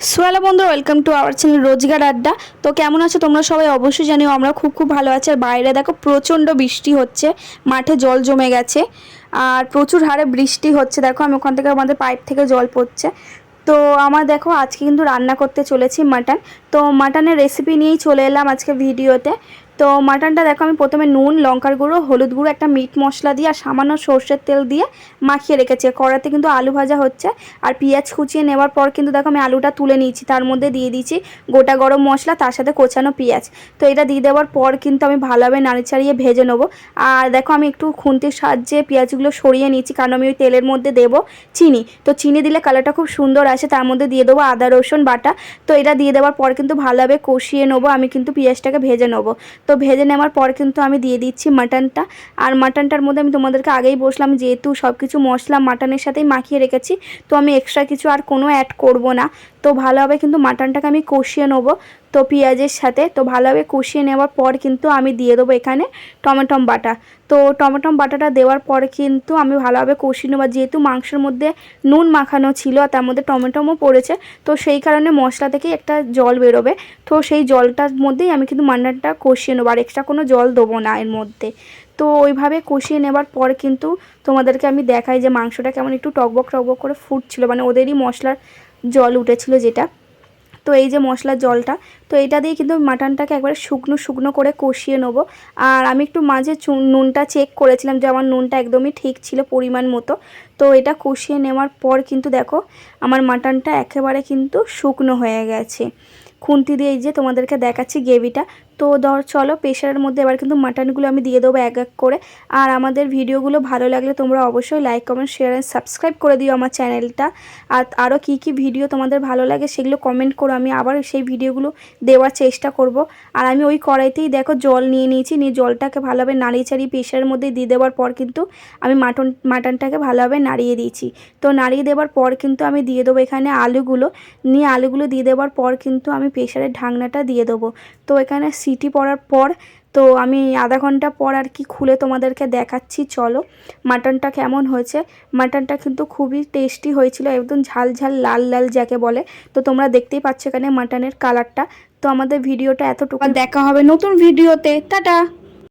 So hello বন্ধুরা, welcome to our channel রোজগার আড্ডা। তো কেমন আছো তোমরা সবাই? অবশ্যই জানিও আমরা খুব ভালো আছি। আর বাইরে দেখো প্রচণ্ড বৃষ্টি হচ্ছে, মাঠে জল জমে গেছে আর প্রচুর হারে বৃষ্টি হচ্ছে। দেখো আমি ওখান থেকে আমাদের পাইপ থেকে জল পড়ছে। তো আমার দেখো আজকে কিন্তু রান্না করতে চলেছি মাটন। তো মাটনের রেসিপি নিয়েই চলে এলাম আজকে ভিডিওতে। তো মাটনটা দেখো আমি প্রথমে নুন, লঙ্কার গুঁড়ো, হলুদ গুঁড়ো, একটা মিট মশলা দিয়ে আর সামান্য সর্ষের তেল দিয়ে মাখিয়ে রেখেছি। কড়াতে কিন্তু আলু ভাজা হচ্ছে আর পেঁয়াজ কুচিয়ে নেওয়ার পর কিন্তু দেখো আমি আলুটা তুলে নিয়েছি, তার মধ্যে দিয়ে দিয়েছি গোটা গরম মশলা, তার সাথে কোচানো পেঁয়াজ। তো এটা দিয়ে দেওয়ার পর কিন্তু আমি ভালোভাবে নাড়ি চাড়িয়ে ভেজে নেবো। আর দেখো আমি একটু খুন্তির সাহায্যে পেঁয়াজগুলো সরিয়ে নিয়েছি, কারণ আমি ওই তেলের মধ্যে দেবো চিনি। তো চিনি দিলে কালারটা খুব সুন্দর আসে। তার মধ্যে দিয়ে দেবো আদা রসুন বাটা। তো এটা দিয়ে দেওয়ার পর কিন্তু ভালোভাবে কষিয়ে নেবো। আমি কিন্তু পেঁয়াজটাকে ভেজে নেবো। তো ভেজে নেওয়ার পর কিন্তু আমি দিয়ে দিচ্ছি মাটনটা। আর মাটনটার মধ্যে আমি তোমাদেরকে আগেই বললাম, যেহেতু সব কিছু মশলা মাটনের সাথেই মাখিয়ে রেখেছি, তো আমি এক্সট্রা কিছু আর কোনো অ্যাড করব না। তো ভালোভাবে কিন্তু মাটনটাকে আমি কষিয়ে নেবো তো পেঁয়াজের সাথে। তো ভালোভাবে কষিয়ে নেওয়ার পর কিন্তু আমি দিয়ে দেবো এখানে টমেটো বাটা। তো টমেটো বাটাটা দেওয়ার পরে কিন্তু আমি ভালোভাবে কষিয়ে নেবো। যেহেতু মাংসের মধ্যে নুন মাখানো ছিল আর তার মধ্যে টমেটোও পড়েছে, তো সেই কারণে মশলা থেকেই একটা জল বেরোবে। তো সেই জলটার মধ্যেই আমি কিন্তু মাটনটা কষিয়ে নেবো, আর এক্সট্রা কোনো জল দেবো না এর মধ্যে। তো ওইভাবে কষিয়ে নেবার পর কিন্তু তোমাদেরকে আমি দেখাই যে মাংসটা কেমন একটু টকবক টকবক করে ফুটছিল, মানে ওদেরই মশলার জল উঠেছিল যেটা। তো এই যে মশলার জলটা, তো এটা দিয়ে কিন্তু মাটনটাকে একবারে শুকনো শুকনো করে কষিয়ে নেবো। আর আমি একটু মাঝে নুনটা চেক করেছিলাম যে আমার নুনটা একদমই ঠিক ছিল পরিমাণ মতো। তো এটা কষিয়ে নেওয়ার পর কিন্তু দেখো আমার মাটনটা একেবারে কিন্তু শুকনো হয়ে গেছে। খুন্তি দিয়ে এই যে তোমাদেরকে দেখাচ্ছি গ্রেভিটা। তো চলো প্রেশারের মধ্যে এবার কিন্তু মাটনগুলো আমি দিয়ে দেবো এক এক করে। আর আমাদের ভিডিওগুলো ভালো লাগলে তোমরা অবশ্যই like comment share and subscribe করে দিও আমার চ্যানেলটা। আর আরও কী ভিডিও তোমাদের ভালো লাগে সেগুলো কমেন্ট করো, আমি আবার সেই ভিডিওগুলো দেওয়ার চেষ্টা করব। আর আমি ওই কড়াইতেই দেখো জল নিয়ে নিয়েছি, নিয়ে জলটাকে ভালোভাবে নাড়িয়ে চাড়িয়ে প্রেশারের মধ্যে দিয়ে দেওয়ার পর কিন্তু আমি মাটনটাকে ভালোভাবে নাড়িয়ে দিয়েছি। তো নাড়িয়ে দেওয়ার পর কিন্তু আমি দিয়ে দেবো এখানে আলুগুলো। নিয়ে আলুগুলো দিয়ে দেওয়ার পর কিন্তু আমি প্রেশারের ঢাকনাটা দিয়ে দেবো। তো এখানে সিটি পড়ার পর তো আমি আধা ঘন্টা পর আর কি খুলে তোমাদেরকে দেখাচ্ছি। চলো মাটনটা কেমন হয়েছে। মাটনটা কিন্তু খুবই টেস্টি হয়েছিল, একদম ঝাল ঝাল লাল লাল যাকে বলে। তো তোমরা দেখতেই পাচ্ছ এখানে মাটনের কালারটা। তো আমাদের ভিডিওটা এতটুকু, দেখা হবে নতুন ভিডিওতে। টাটা।